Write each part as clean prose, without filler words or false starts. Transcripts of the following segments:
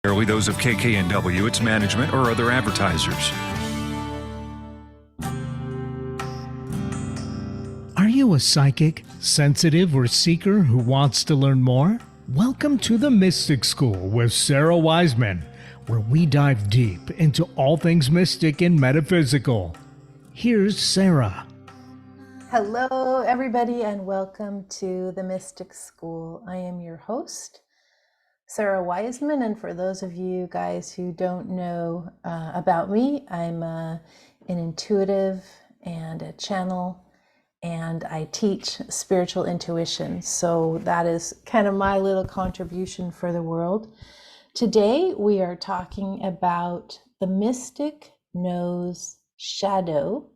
Barely those of KKNW, its management, or other advertisers. Are you a psychic, sensitive, or seeker who wants to learn more? Welcome to the Mystic School with Sarah Wiseman, where we dive deep into all things mystic and metaphysical. Here's Sarah. Hello, everybody, and welcome to the Mystic School. I am your host, Sarah Wiseman, and for those of you guys who don't know about me, I'm an intuitive and a channel, and I teach spiritual intuition. So that is kind of my little contribution for the world. Today, we are talking about the mystic knows shadow.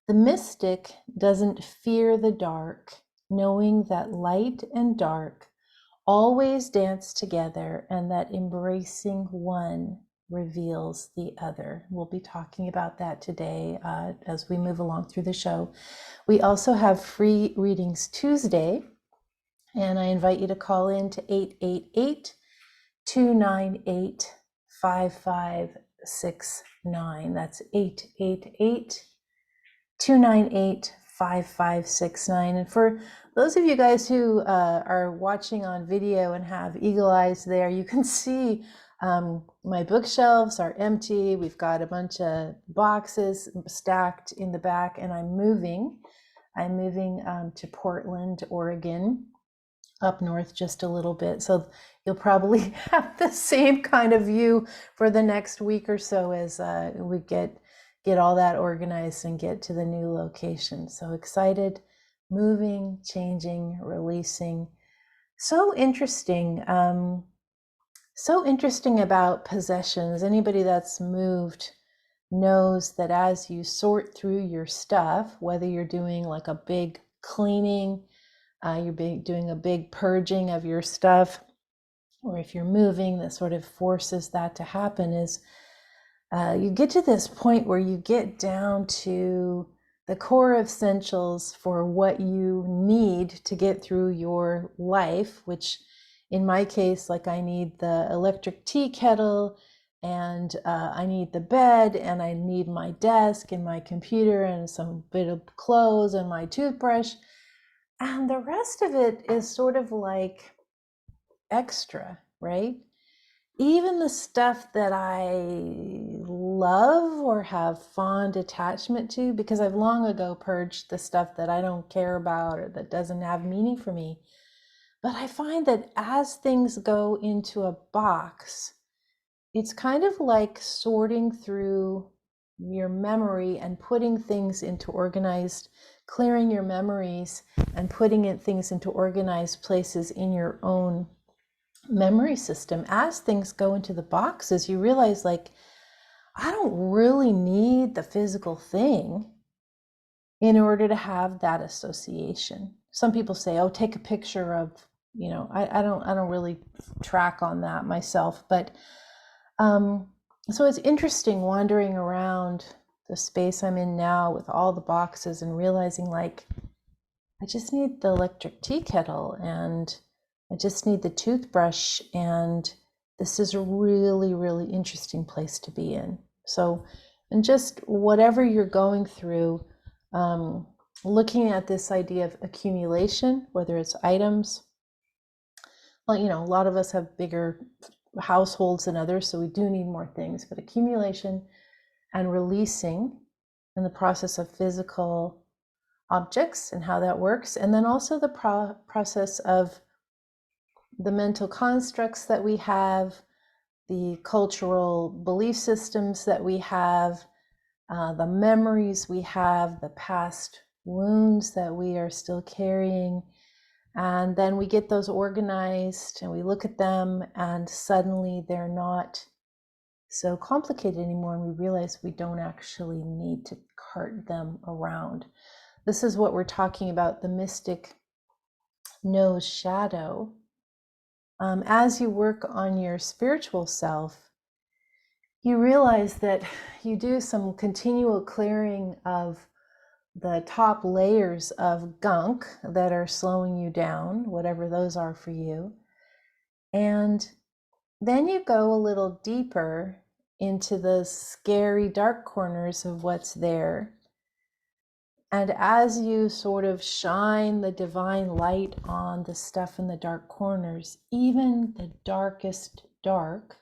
The mystic doesn't fear the dark, knowing that light and dark always dance together and that embracing one reveals the other. We'll be talking about that today as we move along through the show. We also have free readings Tuesday, and I invite you to call in to 888-298-5569. That's 888-298-5569. And for those of you guys who are watching on video and have eagle eyes there, you can see my bookshelves are empty. We've got a bunch of boxes stacked in the back, and I'm moving to Portland, Oregon, up north just a little bit. So you'll probably have the same kind of view for the next week or so as we get all that organized and get to the new location. So excited, moving, changing, releasing. So interesting. So interesting about possessions. Anybody that's moved knows that as you sort through your stuff, whether you're doing like a big cleaning, you're doing a big purging of your stuff, or if you're moving, that sort of forces that to happen, is you get to this point where you get down to the core essentials for what you need to get through your life, which in my case, like I need the electric tea kettle, and I need the bed, and I need my desk and my computer and some bit of clothes and my toothbrush. And the rest of it is sort of like extra, right? Even the stuff that I love or have fond attachment to, because I've long ago purged the stuff that I don't care about or that doesn't have meaning for me. But I find that as things go into a box, it's kind of like sorting through your memory and putting things into organized, clearing your memories and putting things into organized places in your own memory system. As things go into the boxes, you realize, like, I don't really need the physical thing in order to have that association. Some people say, oh, take a picture of, I don't really track on that myself, but so it's interesting wandering around the space I'm in now with all the boxes and realizing, like, I just need the electric tea kettle and I just need the toothbrush, and this is a really, really interesting place to be in. So, and just whatever you're going through, looking at this idea of accumulation, whether it's items, well, a lot of us have bigger households than others, so we do need more things, but accumulation and releasing and the process of physical objects and how that works, and then also the process of the mental constructs that we have, the cultural belief systems that we have, the memories we have, the past wounds that we are still carrying. And then we get those organized and we look at them, and suddenly they're not so complicated anymore, and we realize we don't actually need to cart them around. This is what we're talking about, the mystic knows shadow. As you work on your spiritual self, you realize that you do some continual clearing of the top layers of gunk that are slowing you down, whatever those are for you. And Then you go a little deeper into the scary dark corners of what's there. And as you sort of shine the divine light on the stuff in the dark corners, even the darkest dark,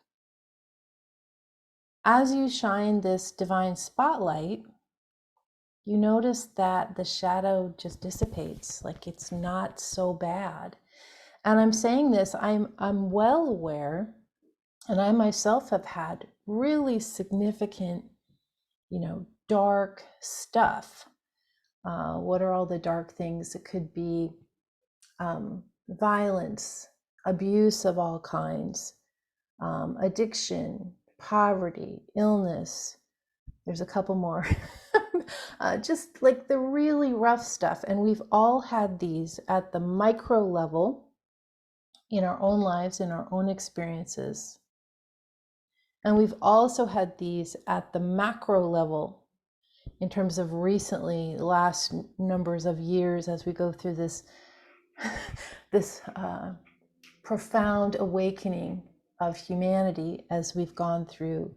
as you shine this divine spotlight, you notice that the shadow just dissipates, like it's not so bad. And I'm saying this, I'm well aware, and I myself have had really significant, dark stuff. What are all the dark things? It could be violence, abuse of all kinds, addiction, poverty, illness. There's a couple more. Just like the really rough stuff. And we've all had these at the micro level in our own lives, in our own experiences. And we've also had these at the macro level in terms of recently, the last numbers of years, as we go through this profound awakening of humanity, as we've gone through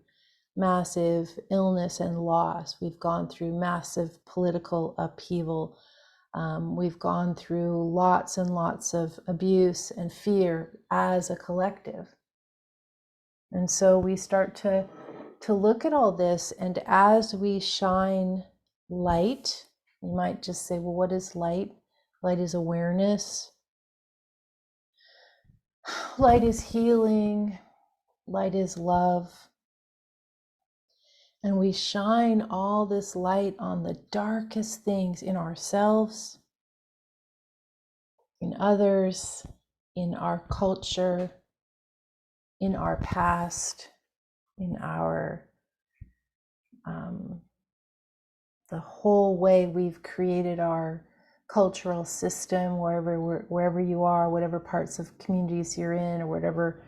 massive illness and loss. We've gone through massive political upheaval. We've gone through lots and lots of abuse and fear as a collective. And so we start to look at all this, and as we shine light, you might just say, well, what is light? Light is awareness. Light is healing. Light is love. And we shine all this light on the darkest things in ourselves, in others, in our culture, in our past, in our the whole way we've created our cultural system, wherever you are, whatever parts of communities you're in, or whatever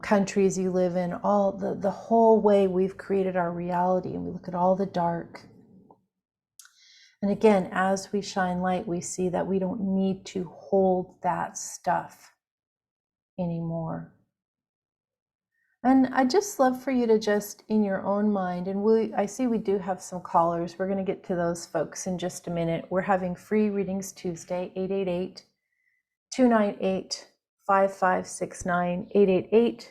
countries you live in, all the whole way we've created our reality. And we look at all the dark. And again, as we shine light, we see that we don't need to hold that stuff anymore. And I'd just love for you to just, in your own mind, and I see we do have some callers. We're going to get to those folks in just a minute. We're having free readings Tuesday, 888-298-5569,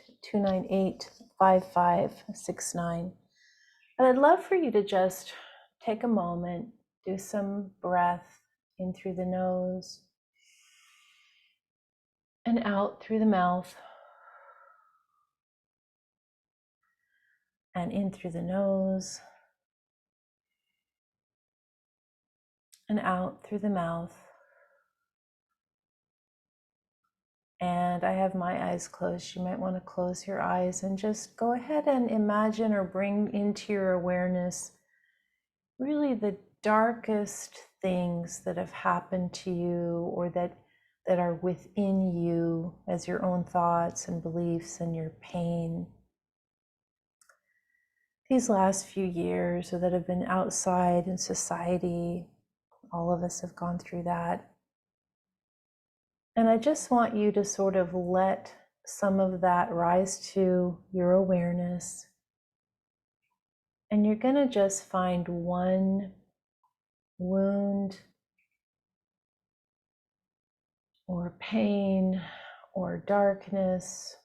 888-298-5569. And I'd love for you to just take a moment, do some breath in through the nose and out through the mouth. And in through the nose and out through the mouth. And I have my eyes closed. You might want to close your eyes and just go ahead and imagine or bring into your awareness really the darkest things that have happened to you, or that are within you as your own thoughts and beliefs and your pain. These last few years, or that have been outside in society, all of us have gone through that. And I just want you to sort of let some of that rise to your awareness. And you're going to just find one wound or pain or darkness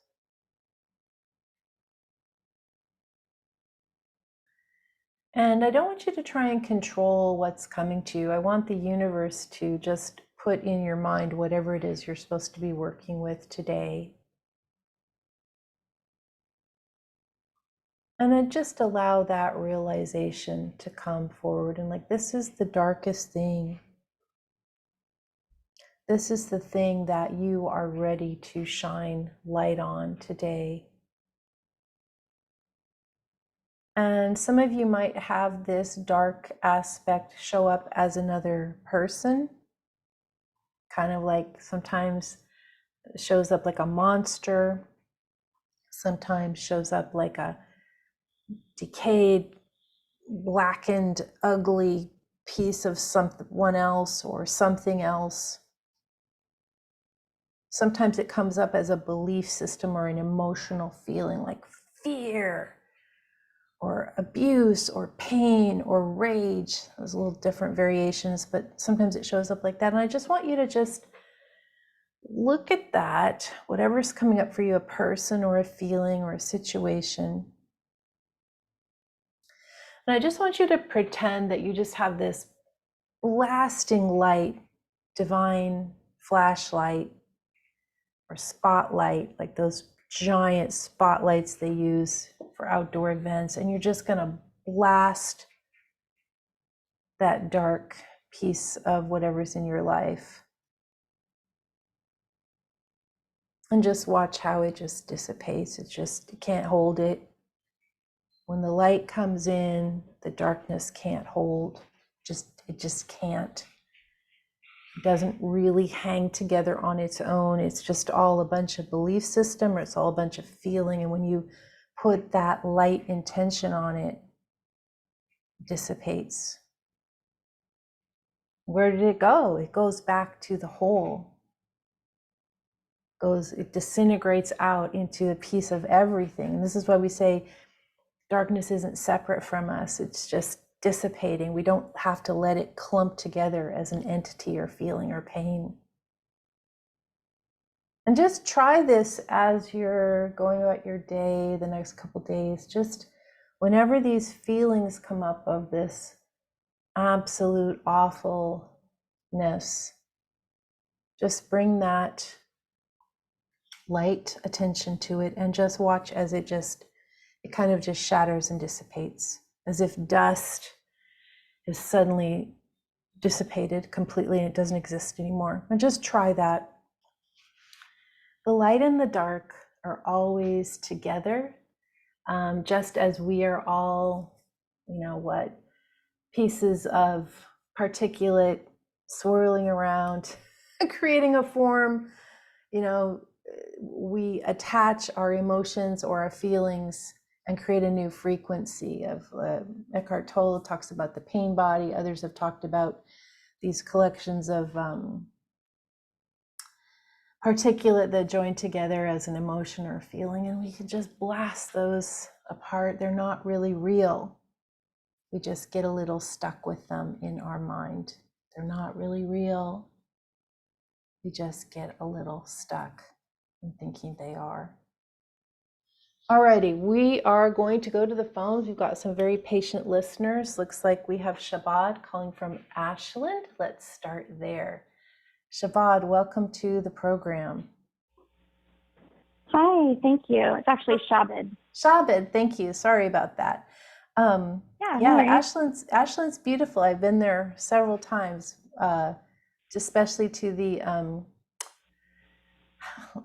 And I don't want you to try and control what's coming to you. I want the universe to just put in your mind whatever it is you're supposed to be working with today. And then just allow that realization to come forward. And like, this is the darkest thing. This is the thing that you are ready to shine light on today. And some of you might have this dark aspect show up as another person, kind of like sometimes shows up like a monster, sometimes shows up like a decayed, blackened, ugly piece of someone else or something else. Sometimes it comes up as a belief system or an emotional feeling like fear or abuse or pain or rage. There's a little different variations, but sometimes it shows up like that. And I just want you to just look at that, whatever's coming up for you, a person or a feeling or a situation. And I just want you to pretend that you just have this lasting light, divine flashlight or spotlight, like those giant spotlights they use for outdoor events, and you're just going to blast that dark piece of whatever's in your life. And just watch how it just dissipates. You can't hold it. When the light comes in, the darkness can't hold. It just can't. It doesn't really hang together on its own. It's just all a bunch of belief system, or it's all a bunch of feeling. And when you put that light intention on it, it dissipates. Where did it go? It goes back to the whole. It disintegrates out into a piece of everything. And this is why we say darkness isn't separate from us. It's just dissipating. We don't have to let it clump together as an entity or feeling or pain. And just try this as you're going about your day, the next couple days. Just whenever these feelings come up of this absolute awfulness, just bring that light attention to it and just watch as it kind of just shatters and dissipates, as if dust is suddenly dissipated completely and it doesn't exist anymore. And just try that. The light and the dark are always together, just as we are all, pieces of particulate swirling around, creating a form. We attach our emotions or our feelings and create a new frequency of Eckhart Tolle talks about the pain body. Others have talked about these collections of particulate that join together as an emotion or a feeling, and we can just blast those apart. They're not really real. We just get a little stuck with them in our mind. They're not really real. We just get a little stuck in thinking they are. Alrighty, we are going to go to the phones. We've got some very patient listeners. Looks like we have Shabad calling from Ashland. Let's start there. Shabad, welcome to the program. Hi, thank you. It's actually Shabad. Shabad, thank you. Sorry about that. No Ashland's beautiful. I've been there several times, especially to the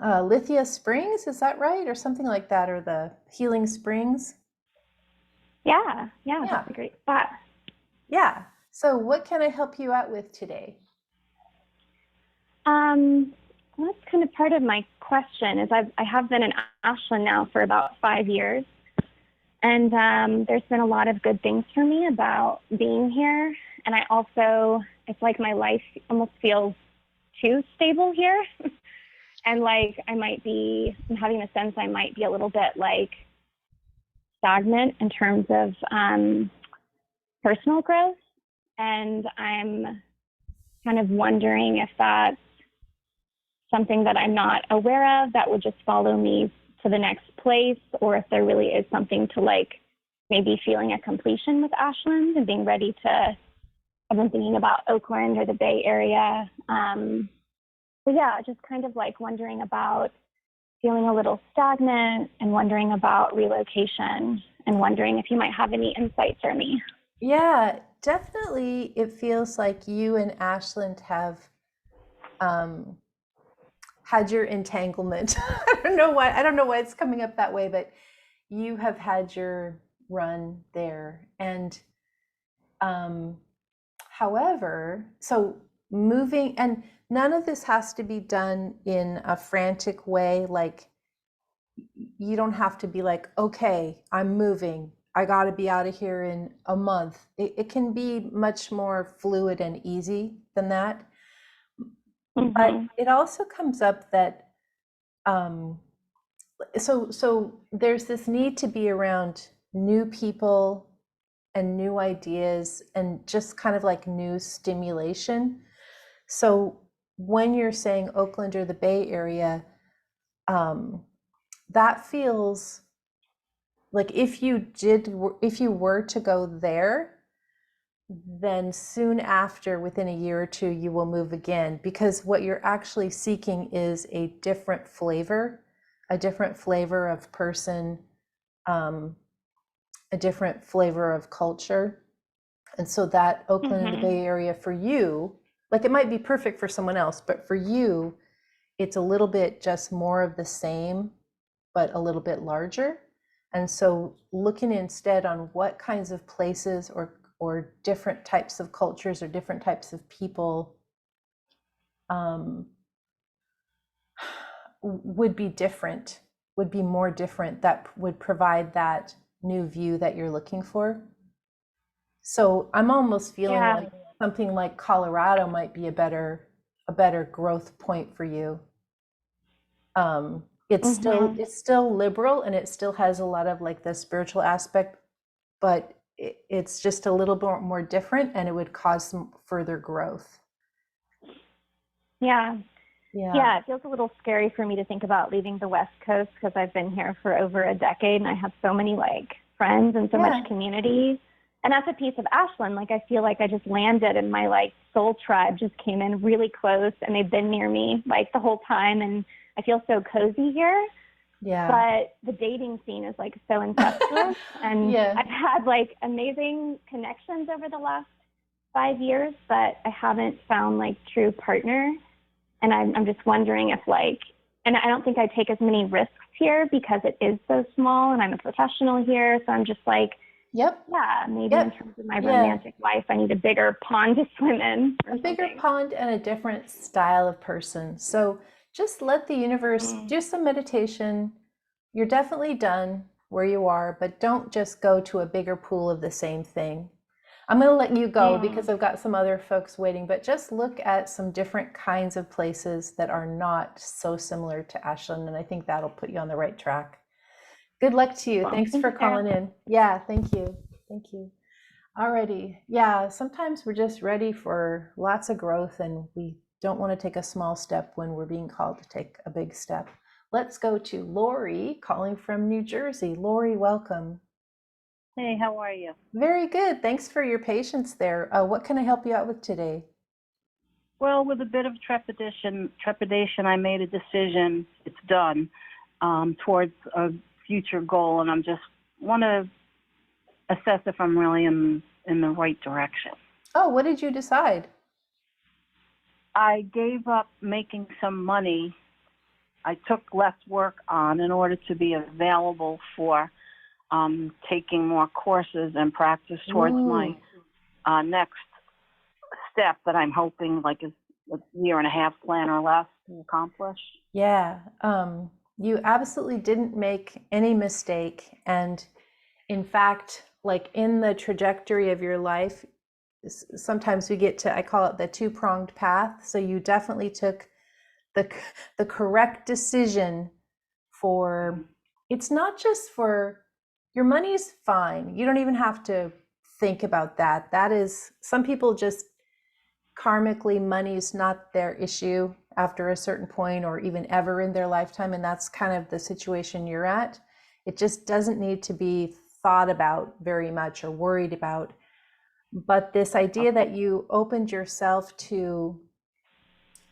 Lithia Springs, is that right? Or something like that, or the Healing Springs? Yeah, that's a great spot. Yeah. So what can I help you out with today? Well, that's kind of part of my question is I have been in Ashland now for about 5 years. And there's been a lot of good things for me about being here. And I also, it's like my life almost feels too stable here. And like I'm having a sense I might be a little bit like stagnant in terms of personal growth. And I'm kind of wondering if that's something that I'm not aware of that would just follow me to the next place, or if there really is something to like maybe feeling a completion with Ashland and being ready to, I've been thinking about Oakland or the Bay Area. But yeah, just kind of like wondering about feeling a little stagnant and wondering about relocation and wondering if you might have any insights for me. Yeah, definitely. It feels like you and Ashland have had your entanglement. I don't know why it's coming up that way, but you have had your run there. And however, so moving, and none of this has to be done in a frantic way. Like you don't have to be like, okay, I'm moving. I got to be out of here in a month. It can be much more fluid and easy than that. But Mhm. it also comes up that so there's this need to be around new people and new ideas and just kind of like new stimulation. So when you're saying Oakland or the Bay Area, that feels like if you were to go there, then soon after, within a year or two, you will move again, because what you're actually seeking is a different flavor of person, um, a different flavor of culture. And so that Oakland and the Mhm. Bay Area for you, like it might be perfect for someone else, but for you, it's a little bit just more of the same, but a little bit larger. And so looking instead on what kinds of places or different types of cultures or different types of people um, would be different, would be more different, that would provide that new view that you're looking for. So I'm almost feeling Yeah. like something like Colorado might be a better growth point for you. Mhm. It's still liberal and it still has a lot of like the spiritual aspect, but it's just a little bit more different and it would cause some further growth. Yeah. Yeah. Yeah, it feels a little scary for me to think about leaving the West Coast because I've been here for over a decade and I have so many like friends and so much Yeah. community. And that's a piece of Ashland. Like I feel like I just landed and my like soul tribe just came in really close and they've been near me like the whole time and I feel so cozy here. Yeah. But the dating scene is like so incestuous and Yeah. I've had like amazing connections over the last 5 years, but I haven't found like true partner. And I'm just wondering if like, and I don't think I take as many risks here because it is so small and I'm a professional here. So I'm just like, Yep. yeah, maybe in Yep. terms of my Yeah. romantic life, I need a bigger pond to swim in or A bigger something. pond and a different style of person. So just let the universe Mm. do some meditation. You're definitely done where you are, but don't just go to a bigger pool of the same thing. I'm going to let you go because Mm. I've got some other folks waiting, but just look at some different kinds of places that are not so similar to Ashland, and I think that'll put you on the right track. Good luck to you. Well, Thanks thank for you, Sarah. calling in. Yeah, thank you. Thank you. Alrighty. Yeah, sometimes we're just ready for lots of growth and we don't want to take a small step when we're being called to take a big step. Let's go to Lori calling from New Jersey. Lori, welcome. Hey, how are you? Very good. Thanks for your patience there. What can I help you out with today? Well, with a bit of trepidation, I made a decision. It's done towards a future goal, and I'm just want to assess if I'm really in the right direction. Oh, what did you decide? I gave up making some money. I took less work on in order to be available for taking more courses and practice towards my Ooh, next step that I'm hoping like is a year and a half plan or less to accomplish. yeah. You absolutely didn't make any mistake. And in fact, like in the trajectory of your life, sometimes we get to, I call it the two-pronged path. So you definitely took the the correct decision for, it's not just for your money's fine. You don't even have to think about that. That is, some people just karmically money's not their issue after a certain point or even ever in their lifetime, and that's kind of the situation you're at. It just doesn't need to be thought about very much or worried about. But this idea Okay. that you opened yourself to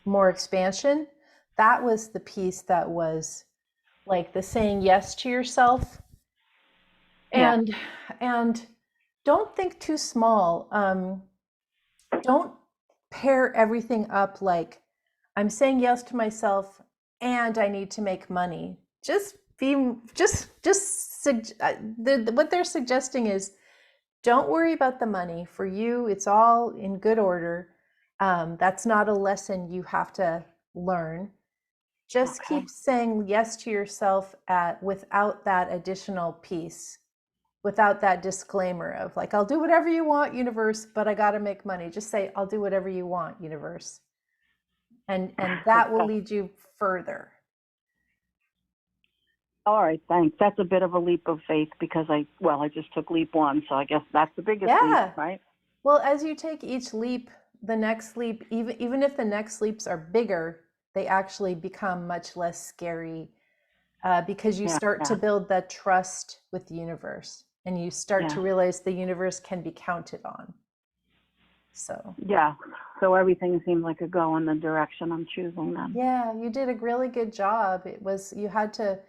more expansion, that was the piece that was like the saying yes to yourself. Yeah. And don't think too small. Don't pair everything up like I'm saying yes to myself and I need to make money. Just be what they're suggesting is don't worry about the money. For you, it's all in good order. That's not a lesson you have to learn. Just Okay. keep saying yes to yourself without that additional piece, without that disclaimer of like, I'll do whatever you want, universe, but I got to make money. Just say, I'll do whatever you want, universe. and that will lead you further. All right, thanks. That's a bit of a leap of faith because I just took leap one, so I guess that's the biggest Yeah. leap, right? Well, as you take each leap, the next leap, even if the next leaps are bigger, they actually become much less scary because you start to build that trust with the universe, and you start to realize the universe can be counted on. So so everything seemed like a go in the direction I'm choosing then. yeah, you did a really good job. You had to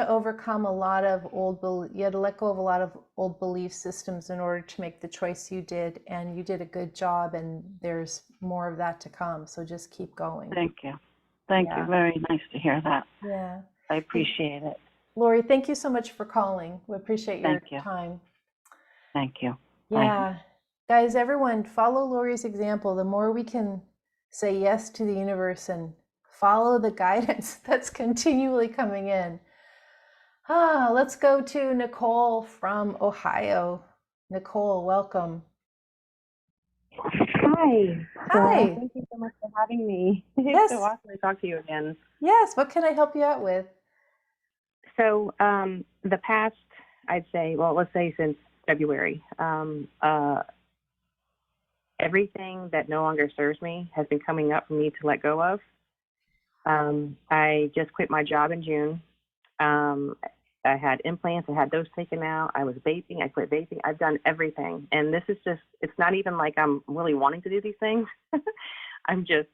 overcome a lot of you had to let go of a lot of old belief systems in order to make the choice you did, and you did a good job, and there's more of that to come. So just keep going. Thank you. Thank you. Very nice to hear that. Yeah. I appreciate it. Lori, thank you so much for calling. We appreciate your Thank you. time. Thank you. Yeah. Guys, everyone, follow Lori's example. The more we can say yes to the universe and follow the guidance that's continually coming in. Let's go to Nicole from Ohio. Nicole, welcome. Hi. Hi. Thank you so much for having me. Yes. It's so awesome to talk to you again. Yes. What can I help you out with? So the past, I'd say, well, let's say since February, everything that no longer serves me has been coming up for me to let go of. I just quit my job in June. I had implants. I had those taken out. I was vaping. I quit vaping. I've done everything. And this is just, it's not even like I'm really wanting to do these things. I'm just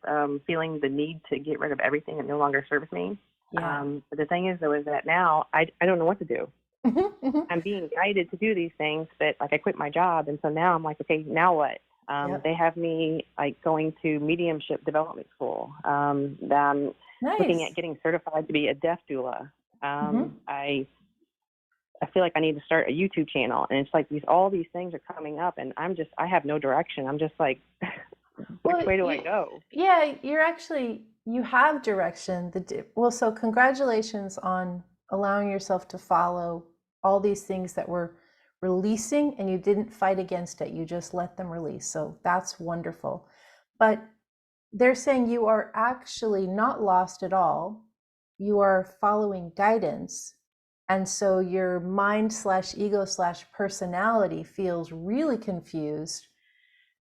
feeling the need to get rid of everything that no longer serves me. Yeah. But the thing is, though, is that now I don't know what to do. I'm being guided to do these things, but like I quit my job. And so now I'm like, okay, now what? They have me like going to mediumship development school. I'm looking at getting certified to be a deaf doula. I feel like I need to start a YouTube channel, and it's like all these things are coming up, and I have no direction. I'm just like, which way do I go? Yeah, you have direction. So congratulations on allowing yourself to follow all these things that were releasing, and you didn't fight against it. You just let them release. So that's wonderful. But they're saying you are actually not lost at all. You are following guidance. And so your mind/ego/personality feels really confused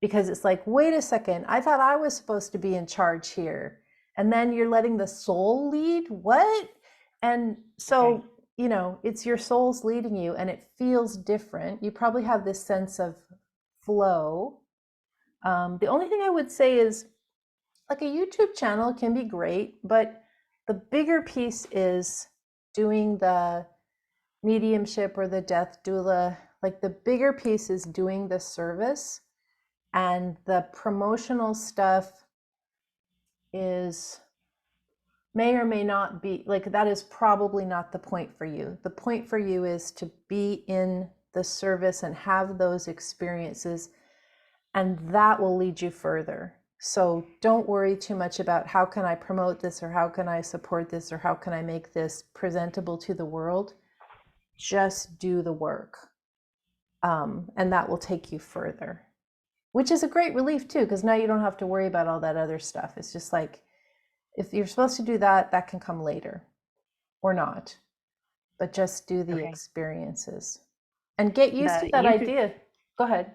because it's like, wait a second, I thought I was supposed to be in charge here. And then you're letting the soul lead? What? And so, it's your soul's leading you, and it feels different. You probably have this sense of flow. The only thing I would say is, like, a YouTube channel can be great, but the bigger piece is doing the mediumship or the death doula. Like, the bigger piece is doing the service, and the promotional stuff may or may not be, like, that is probably not the point for you. The point for you is to be in the service and have those experiences, and that will lead you further. So don't worry too much about how can I promote this, or how can I support this, or how can I make this presentable to the world. Just do the work, and that will take you further, which is a great relief too, because now you don't have to worry about all that other stuff. It's just like, if you're supposed to do that, that can come later or not, but just do the experiences and get used to that idea. Go ahead.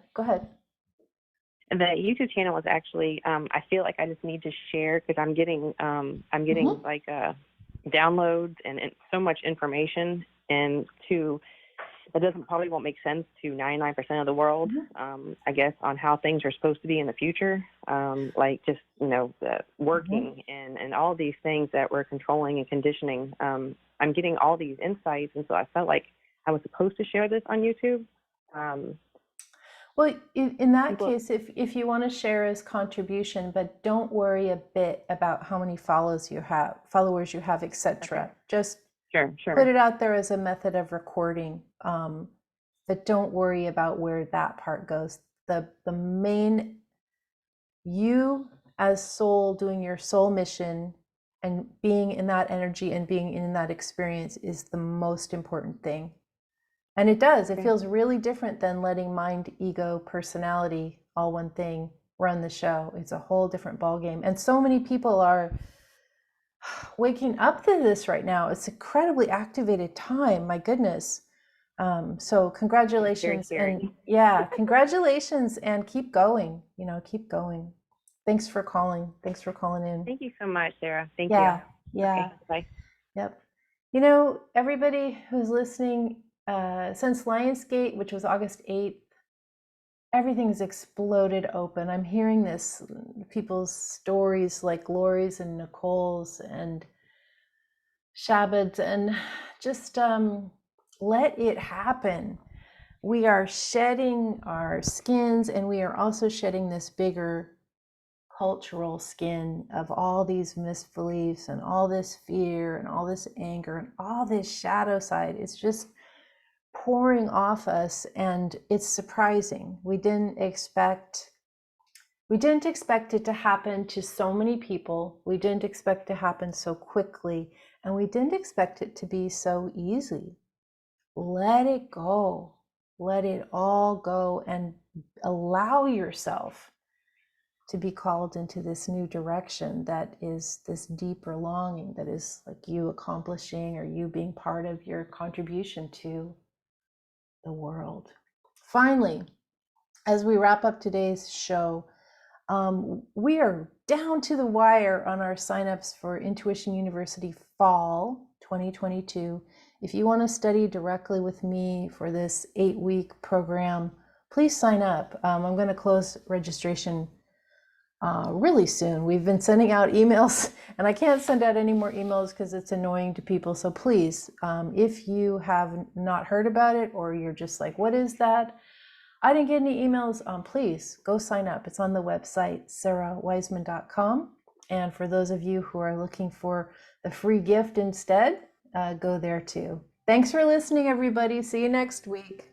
The YouTube channel is actually, I feel like I just need to share, because I'm getting like downloads and so much information, and that probably won't make sense to 99% of the world, I guess, on how things are supposed to be in the future. Like just, the working and all these things that we're controlling and conditioning. I'm getting all these insights. And so I felt like I was supposed to share this on YouTube. Well, in that case, if you want to share as contribution, but don't worry a bit about how many followers you have, etc. Okay. Just Sure. Put it out there as a method of recording, but don't worry about where that part goes. The main, you as soul doing your soul mission and being in that energy and being in that experience is the most important thing. And it does. It feels really different than letting mind, ego, personality, all one thing. run the show. It's a whole different ballgame. And so many people are waking up to this right now. It's incredibly activated time. My goodness. So congratulations. And yeah, congratulations, and keep going, keep going. Thanks for calling. Thanks for calling in. Thank you so much, Sarah. Thank Yeah. you. Yeah. Okay, bye. Yep. Everybody who's listening, since Lionsgate, which was August 8th, everything's exploded open. I'm hearing this, people's stories like Lori's and Nicole's and Shabad's, and just let it happen. We are shedding our skins, and we are also shedding this bigger cultural skin of all these misbeliefs and all this fear and all this anger and all this shadow side. It's just pouring off us, and it's surprising. We didn't expect it to happen to so many people. We didn't expect it to happen so quickly, and we didn't expect it to be so easy. Let it go. Let it all go, and allow yourself to be called into this new direction that is this deeper longing, that is like you accomplishing or you being part of your contribution to the world. Finally, as we wrap up today's show, we are down to the wire on our signups for Intuition University Fall 2022. If you want to study directly with me for this 8-week program, please sign up. I'm going to close registration really soon. We've been sending out emails, and I can't send out any more emails because it's annoying to people. So please, if you have not heard about it, or you're just like, what is that? I didn't get any emails. Please go sign up. It's on the website, sarahwiseman.com. And for those of you who are looking for the free gift instead, go there too. Thanks for listening, everybody. See you next week.